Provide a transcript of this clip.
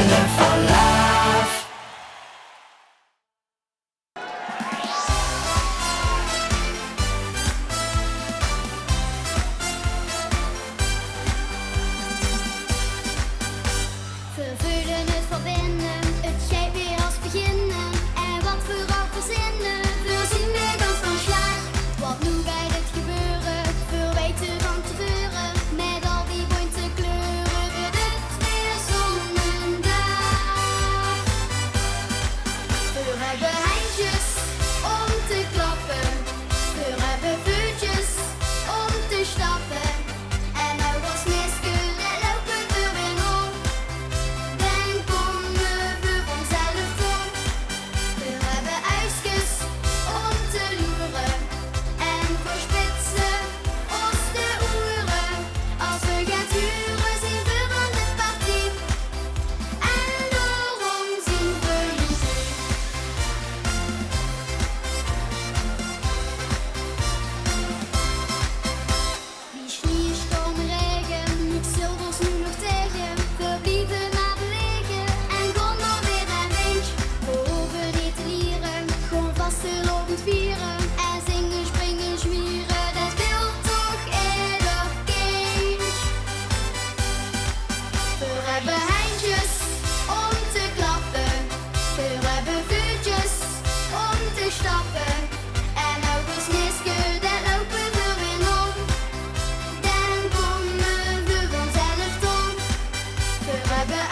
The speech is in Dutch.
willen van love. Vervullen het van binnen, het geeft weer als beginnen. En wat vooral verzinnen, voorzien we kans van slag. Wat nu gaat het gebeuren, veel weten van tevoren. Met al die bunte kleuren wordt het weer zonnedag. We hebben handjes om te klappen, we hebben vuurtjes om te stappen. En nou was miskeurd, lopen we weer op. Dan komen we vanzelf op. We hebben uisjes om te loeren. En voor spitsen ons de oren. Als we gaan turen zien we van de partie. En daarom zien we muziek. Die sneeuw, storm, regen, ik zult ons nu nog tegen. We blijven maar bewegen en kom nog weer een week. We hoeven niet te lieren, gewoon vastgelopend vieren. En zingen, springen, zwieren, dat wil toch ieder kind. We hebben handjes om te klappen, we hebben vuurtjes om te stappen. En ook als miskeurd, dan lopen we weer op. Dan komen we vanzelf om. We hebben